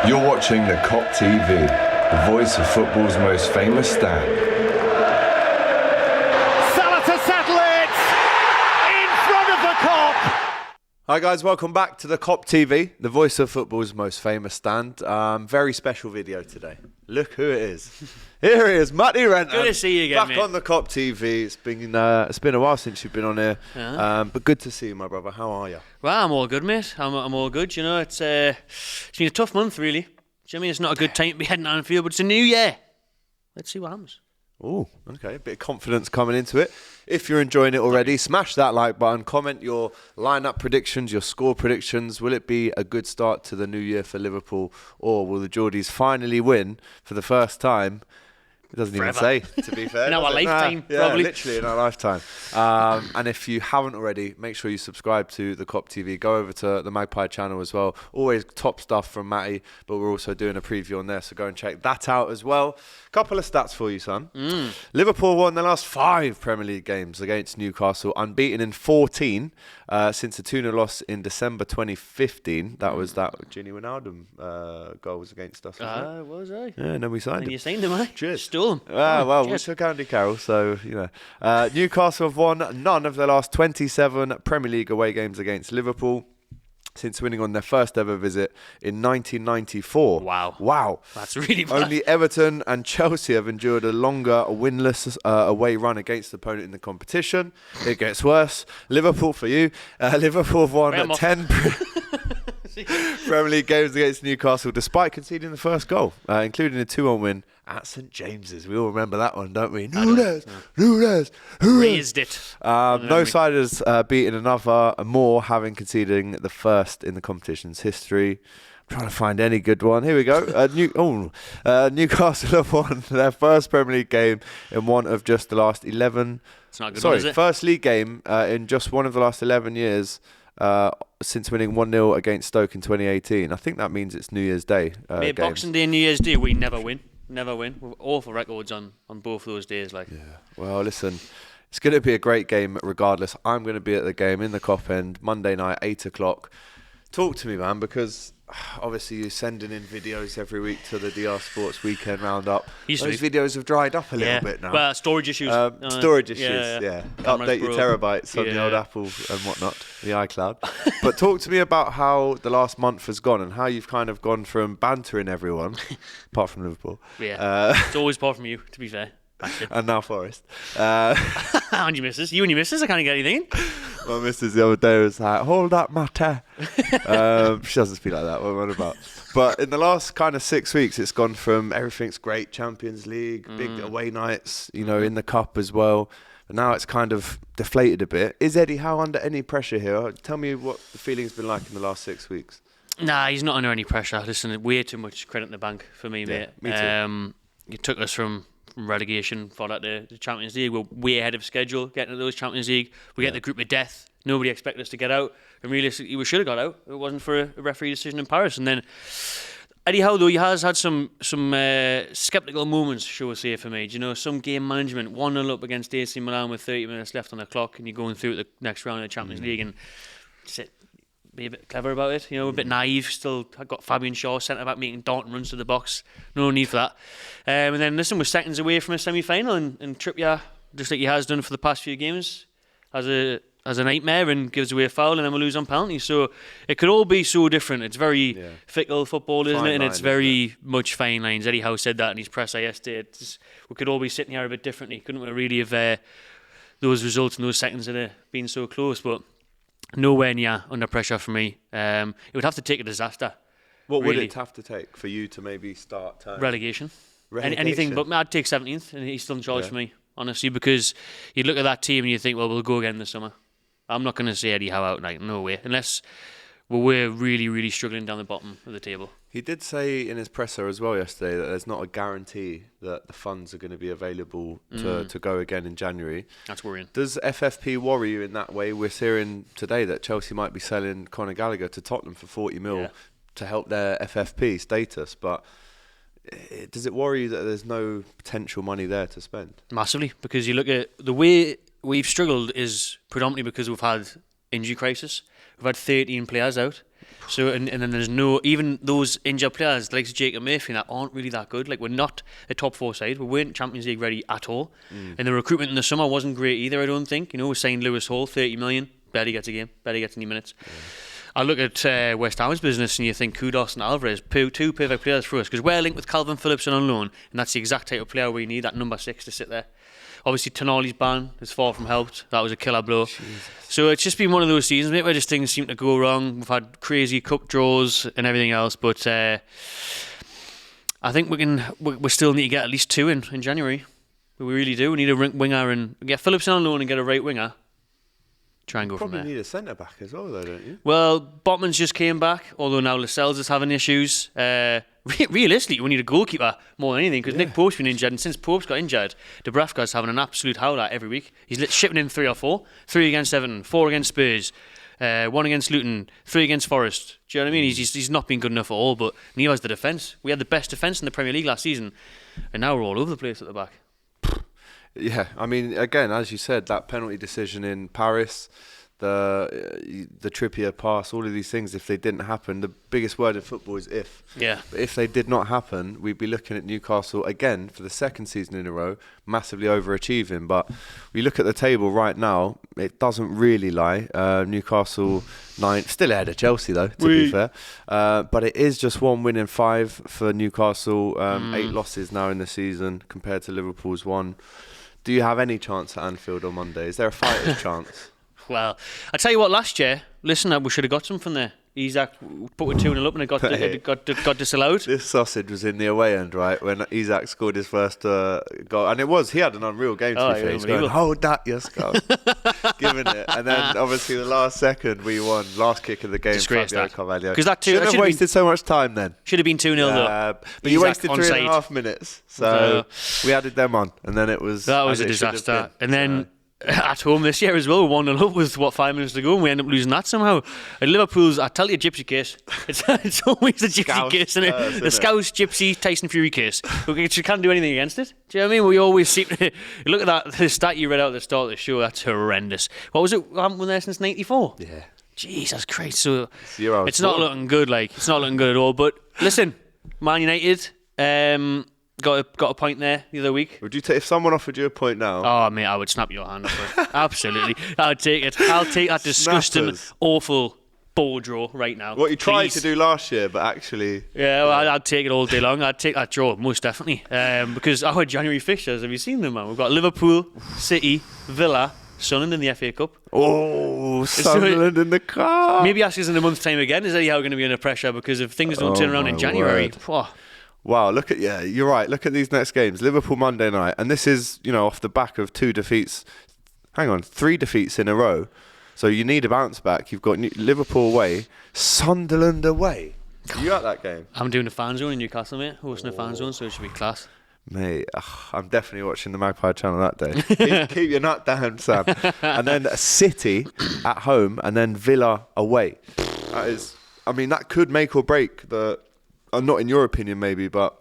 You're watching the Kop TV, the voice of football's most famous stand. Salah to settle it in front of the Kop. Hi guys, welcome back to the Kop TV, the voice of football's most famous stand. Very special video today. Look who it is. Here he is, Matty Renton. Good to see you again, back mate. on the Kop TV. It's been a while since you've been on here, but good to see you, my brother. How are you? Well, I'm all good, mate. I'm all good. You know, it's been a tough month, really. Do you know what I mean? It's not a good time to be heading to Anfield, but it's a new year. Let's see what happens. Oh, okay. A bit of confidence coming into it. If you're enjoying it already, smash that like button. Comment your lineup predictions, your score predictions. Will it be a good start to the new year for Liverpool, or will the Geordies finally win for the first time? It doesn't even say, to be fair. In our lifetime, probably. Yeah, literally in our lifetime. And if you haven't already, make sure you subscribe to the Kop TV. Go over to the Magpie channel as well. Always top stuff from Matty, but we're also doing a preview on there, so go and check that out as well. Couple of stats for you, son. Liverpool won their last 5 Premier League games against Newcastle, unbeaten in 14 since a 2-0 loss in December 2015. That was that Gini Wijnaldum goal was against us. Was I? Yeah, and then we signed And him. you signed him, eh? Cheers. Stole him. Well, we cheers. took Andy Carroll, so, you know. Newcastle have won none of their last 27 Premier League away games against Liverpool since winning on their first ever visit in 1994. Wow. That's really bad. Only Everton and Chelsea have endured a longer winless away run against the opponent in the competition. It gets worse. Liverpool for you. Liverpool have won 10 Premier League games against Newcastle despite conceding the first goal, including a 2-1 win at St James's. We all remember that one, don't we? Nunes. Raised it. No side has beaten another more, having conceding the first in the competition's history. I'm trying to find any good one. Here we go. Newcastle have won their first Premier League game in one of just the last 11. It's not a good one, is it? First league game in just one of the last 11 years. Since winning 1-0 against Stoke in 2018. I think that means it's New Year's Day. Mate, Boxing Day and New Year's Day, we never win. Never win. We've awful records on both those days. Yeah. Well, listen, it's going to be a great game regardless. I'm going to be at the game in the Kop End, Monday night, 8 o'clock. Talk to me, man, because obviously you're sending in videos every week to the DR Sports Weekend Roundup. Those videos have dried up a little bit now. Well, storage issues. Storage issues, yeah. Update your terabytes on the old Apple and whatnot, the iCloud. But talk to me about how the last month has gone and how you've kind of gone from bantering everyone, apart from Liverpool. Yeah, it's always apart from you, to be fair. And now Forest. And your missus. You and your missus, I can't get anything in. My missus the other day was like, hold up, Matter. She doesn't speak like that, what am I on about? But in the last kind of 6 weeks, it's gone from everything's great, Champions League, big away nights, you know, in the Cup as well. But now it's kind of deflated a bit. Is Eddie Howe under any pressure here? Tell me what the feeling's been like in the last 6 weeks. Nah, he's not under any pressure. Listen, way too much credit in the bank for me, mate. Me too. You took us from relegation for that the Champions League. We're way ahead of schedule getting to those Champions League. We get the group of death. Nobody expected us to get out, and realistically we should have got out. It wasn't for a referee decision in Paris. And then Eddie Howe, though, he has had some sceptical moments, shall we say, for me. You know, some game management, 1-0 up against AC Milan with 30 minutes left on the clock, and you're going through the next round of the Champions League, and just be a bit clever about it, you know, a bit naive. Still, I got Fabian Shaw centre back making daunting runs to the box. No need for that. And then listen, we're seconds away from a semi-final, and Trippier, just like he has done for the past few games, has a nightmare and gives away a foul, and then we lose on penalties. So it could all be so different. It's very fickle football, isn't it? And it's very much fine lines. Eddie Howe said that in his presser yesterday. We could all be sitting here a bit differently, couldn't we? Really, if those results and those seconds had been so close, but nowhere near under pressure for me. It would have to take a disaster. What really. would it have to take for you to maybe start turning? Relegation. Anything, but I'd take 17th, and he's still in charge for me, honestly, because you look at that team and you think, well, we'll go again this summer. I'm not going to say Eddie Howe out, like, no way, unless we're really, really struggling down the bottom of the table. He did say in his presser as well yesterday that there's not a guarantee that the funds are going to be available to go again in January. That's worrying. Does FFP worry you in that way? We're hearing today that Chelsea might be selling Conor Gallagher to Tottenham for 40 mil to help their FFP status, but does it worry you that there's no potential money there to spend? Massively, because you look at the way we've struggled is predominantly because we've had injury crisis. We've had 13 players out. So and then there's no, even those injured players like Jacob Murphy that aren't really that good. Like, we're not a top 4 side. We weren't Champions League ready at all. And the recruitment in the summer wasn't great either, I don't think. You know, we signed Lewis Hall, 30 million, barely gets a game, barely gets any minutes. I look at West Ham's business and you think Kudos and Alvarez, two perfect players for us, because we're linked with Calvin Phillips on loan, and that's the exact type of player we need, that number 6 to sit there. Obviously, Tonali's ban is far from helped. That was a killer blow. Jesus. So it's just been one of those seasons, mate, where just things seem to go wrong. We've had crazy cup draws and everything else, but I think we still need to get at least 2 in January. We really do. We need a winger and get Phillips on loan and get a right winger. Try and go from there. Probably need a centre back as well, though, don't you? Well, Botman's just came back, although now Lascelles is having issues. Realistically, we need a goalkeeper more than anything, because Nick Pope's been injured, and since Pope's got injured, Dubravka's having an absolute howler every week. He's shipping in 3 or 4. 3 against Everton, 4 against Spurs, 1 against Luton, 3 against Forest. Do you know what I mean? He's not been good enough at all, but neither has the defence. We had the best defence in the Premier League last season, and now we're all over the place at the back. Yeah, I mean, again, as you said, that penalty decision in Paris, the Trippier pass, all of these things, if they didn't happen, the biggest word in football is if. Yeah. But if they did not happen, we'd be looking at Newcastle again for the second season in a row, massively overachieving. But we look at the table right now, it doesn't really lie. Newcastle 9th, still ahead of Chelsea though, to be fair. But it is just 1 win in 5 for Newcastle, 8 losses now in the season compared to Liverpool's 1. Do you have any chance at Anfield on Monday? Is there a fighter's chance? Well, I tell you what, last year, listen, we should have got something there. Isaac put a 2-0 up and it got disallowed. This sausage was in the away end, right, when Isaac scored his first goal. And he had an unreal game, to be fair. He's going, hold that, yes, go. Giving it. And then, obviously, the last second, we won. Last kick of the game, Fabio Carvalho. Because that shouldn't have wasted so much time then. Should have been 2-0 though. But you wasted 3.5 minutes. So we added them on. And then it was... That was a disaster. And then... At home this year as well, 1-0 up with 5 minutes to go, and we end up losing that somehow. At Liverpool's, I tell you, gypsy case. It's always a gypsy case, isn't it? The Scouse, gypsy, Tyson Fury case. You can't do anything against it. Do you know what I mean? We always seem to look at that. The stat you read out at the start of the show, that's horrendous. What was it? We haven't won there since '94. Yeah. Jesus Christ. So it's not looking good. It's not looking good at all. But listen, Man United. Got a point there the other week. Would you take if someone offered you a point now? Oh mate, I would snap your hand off it. Absolutely, I'd take it. I'll take that disgusting, awful ball draw right now. What you tried to do last year, but actually, well, I'd take it all day long. I'd take that draw most definitely, because our January fixtures. Have you seen them, man? We've got Liverpool, City, Villa, Sunderland in the FA Cup. Oh, Sunderland in the car. Maybe ask us in a month's time again. Is Eddie Howe going to be under pressure because if things don't turn around in January? Wow, you're right. Look at these next games. Liverpool Monday night. And this is, off the back of 3 defeats in a row. So you need a bounce back. You've got Liverpool away, Sunderland away. Are you at that game? I'm doing a fan zone in Newcastle, mate. Hosting a fan zone, so it should be class. Mate, I'm definitely watching the Magpie channel that day. keep your nut down, Sam. And then City at home and then Villa away. That could make or break the... not in your opinion, maybe, but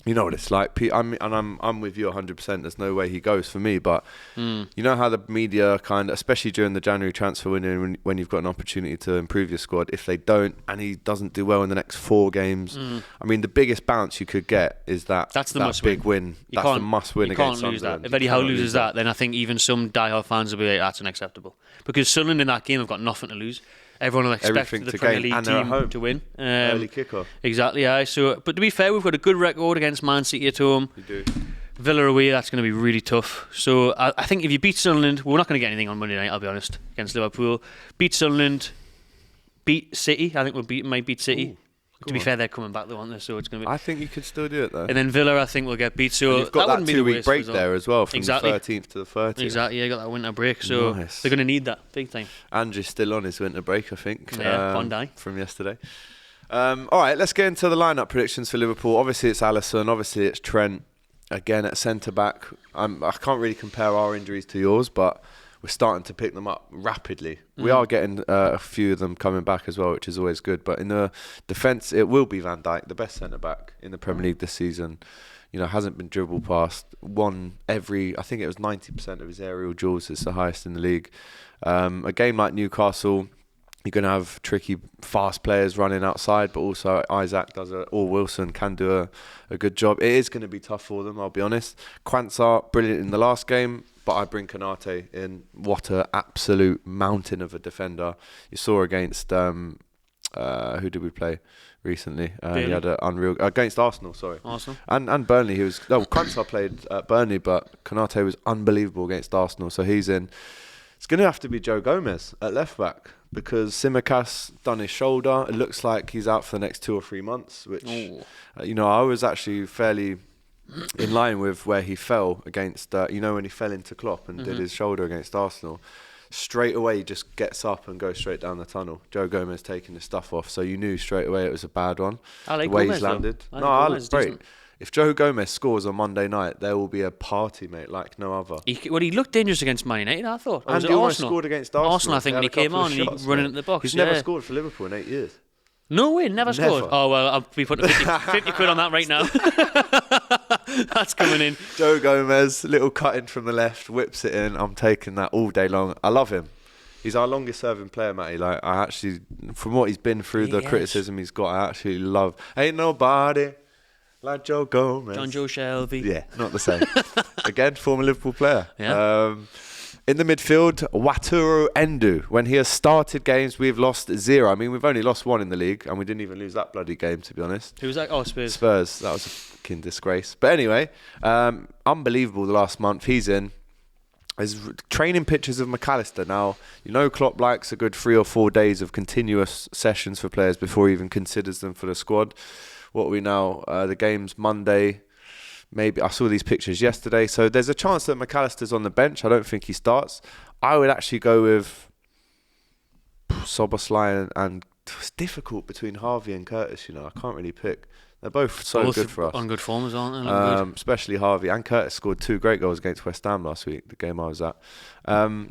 you know what it's like. I'm with you 100%. There's no way he goes for me, but you know how the media especially during the January transfer window, when you've got an opportunity to improve your squad, if they don't and he doesn't do well in the next 4 games, the biggest bounce you could get is that's the big win. That's the must win against Sunderland. You can't lose that. If Eddie Howe loses that, then I think even some diehard fans will be like, that's unacceptable, because Sunderland in that game have got nothing to lose. Everyone will expect the Premier League team to win. Early kickoff. Exactly, aye. So, but to be fair, we've got a good record against Man City at home. We do. Villa away, that's going to be really tough. So I think if you beat Sunderland, we're not going to get anything on Monday night, I'll be honest, against Liverpool. Beat Sunderland, beat City. I think might beat City. To be fair, they're coming back though, aren't they? So it's going to be... I think you could still do it though. And then Villa, I think, will get beat. So you've got that 2-week break there as well, from the 13th to the 30th. Exactly, yeah, you got that winter break. So they're going to need that big time. Andrew's still on his winter break, I think. Yeah, Bondi. From yesterday. All right, let's get into the lineup predictions for Liverpool. Obviously, it's Alisson. Obviously, it's Trent. Again, at centre back. I can't really compare our injuries to yours, but we're starting to pick them up rapidly. We are getting a few of them coming back as well, which is always good. But in the defence, it will be Van Dijk, the best centre-back in the Premier League this season. Hasn't been dribbled past. I think it was 90% of his aerial duels. It's the highest in the league. A game like Newcastle, You're going to have tricky, fast players running outside, but also Isaac or Wilson can do a good job. It is going to be tough for them, I'll be honest. Quansah, brilliant in the last game, but I bring Konate in. What an absolute mountain of a defender. You saw against, who did we play recently? He had an unreal, against Arsenal, sorry. Arsenal. And Burnley, Quansah played at Burnley, but Konate was unbelievable against Arsenal, so he's in. It's going to have to be Joe Gomez at left back, because Tsimikas done his shoulder. It looks like he's out for the next 2 or 3 months, which, I was actually fairly in line with where he fell against, when he fell into Klopp and did his shoulder against Arsenal. Straight away, he just gets up and goes straight down the tunnel. Joe Gomez taking the stuff off, so you knew straight away it was a bad one. I like the way Gomez, he's landed. though. I Gomez like great. decent. If Joe Gomez scores on Monday night, there will be a party, mate, like no other. He looked dangerous against Man United, I thought. Or And was it he almost Arsenal? scored against Arsenal. I think, when he came on and he running at the box. He's never scored for Liverpool in 8 years. No way, never scored. Oh, well, I'll be putting 50 quid on that right now. That's coming in. Joe Gomez, little cut in from the left, whips it in. I'm taking that all day long. I love him. He's our longest serving player, Matty. Like, I actually, from what he's been through, the criticism he's got, I actually love. Ain't nobody like Joe Gomez. John Joe Shelby. Yeah, not the same. Again, former Liverpool player. Yeah. In the midfield, Wataru Endo. When he has started games, we've lost 0. I mean, we've only lost 1 in the league, and we didn't even lose that bloody game, to be honest. Who was that? Oh, Spurs. Spurs. That was a fucking disgrace. But anyway, unbelievable the last month. He's in. There's training pictures of McAllister. Now, Klopp likes a good 3 or 4 days of continuous sessions for players before he even considers them for the squad. What are we now? The game's Monday. Maybe I saw these pictures yesterday. So there's a chance that McAllister's on the bench. I don't think he starts. I would actually go with Szoboszlai and it's difficult between Harvey and Curtis. I can't really pick. They're both good for us. On good form as well, aren't they? Especially Harvey. And Curtis scored 2 great goals against West Ham last week, the game I was at.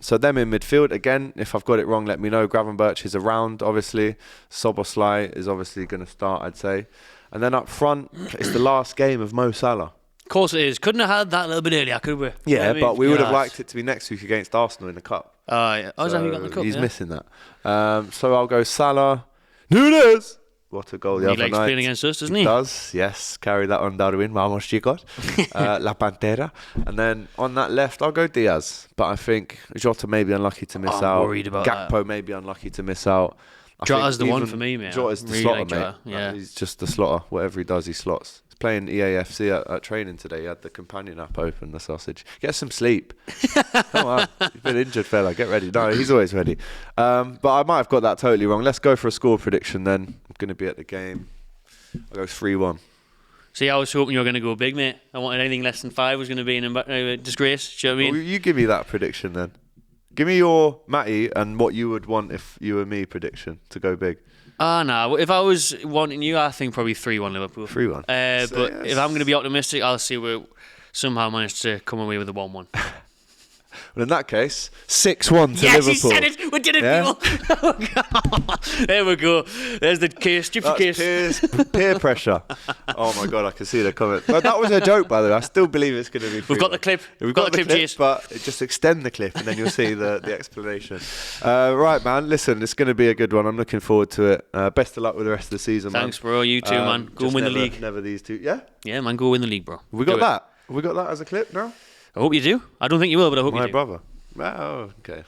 So them in midfield. Again, if I've got it wrong, let me know. Gravenberch is around, obviously. Szoboszlai is obviously going to start, I'd say. And then up front, it's the last game of Mo Salah. Of course it is. Couldn't have had that a little bit earlier, could we? Yeah, but we would have liked it to be next week against Arsenal in the Cup. Yeah. Oh, is that who got the Cup? He's missing that. So I'll go Salah. Nunes! What a goal the other night. He likes playing against us, doesn't he? He does, yes. Carry that on, Darwin. Vamos, chicos. La Pantera. And then on that left, I'll go Diaz. But I think Jota may be unlucky to miss out. I'm worried about Gakpo may be unlucky to miss out. Jota's the one for me, mate. Jota's the really slotter, like Jota. mate. Yeah. He's just the slotter. Whatever he does, he slots. He's playing EAFC at training today. He had the companion app open, the sausage. Get some sleep. Come on. You've been injured, fella. Get ready. No, he's always ready. But I might have got that totally wrong. Let's go for a score prediction then. I'm going to be at the game. I'll go 3-1. See, I was hoping you were going to go big, mate. I wanted anything less than 5 was going to be a disgrace. Do you know what I mean? Well, you give me that prediction then. Give me your Matty and what you would want if you were me prediction to go big. No. If I was wanting you, I think probably 3-1 Liverpool. 3-1. But if I'm going to be optimistic, I'll see we somehow manage to come away with a 1-1. Well, in that case, 6-1 to yes, Liverpool. Yes, he said it. We did it, people. Oh, God. There we go. There's the case. Peer pressure. Oh, my God, I can see the comment. But that was a joke, by the way. I still believe it's going to be 3-1. We've got the clip. We've got the clip, Jace. but just extend the clip and then you'll see the explanation. Right, man. Listen, it's going to be a good one. I'm looking forward to it. Best of luck with the rest of the season, man. Thanks, bro. You too, man. Go and win the league. Never these two. Yeah? Yeah, man. Go win the league, bro. We got that? Have we got that as a clip now? I hope you do. I don't think you will, but I hope you do. My brother. Oh, okay.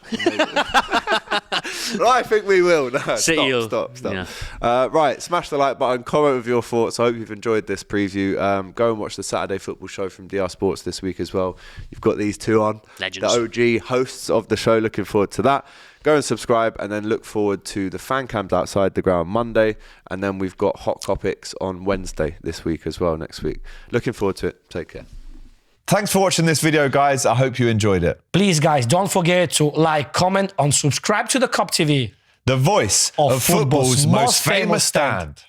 Well, I think we will. No, stop. Yeah. Right, smash the like button, comment with your thoughts. I hope you've enjoyed this preview. Go and watch the Saturday football show from DR Sports this week as well. You've got these two on. Legends. The OG hosts of the show. Looking forward to that. Go and subscribe and then look forward to the fan camp outside the ground Monday. And then we've got Hot Topics on Wednesday this week as well, next week. Looking forward to it. Take care. Thanks for watching this video, guys. I hope you enjoyed it. Please, guys, don't forget to like, comment, and subscribe to the Kop TV. The voice of football's most famous stand.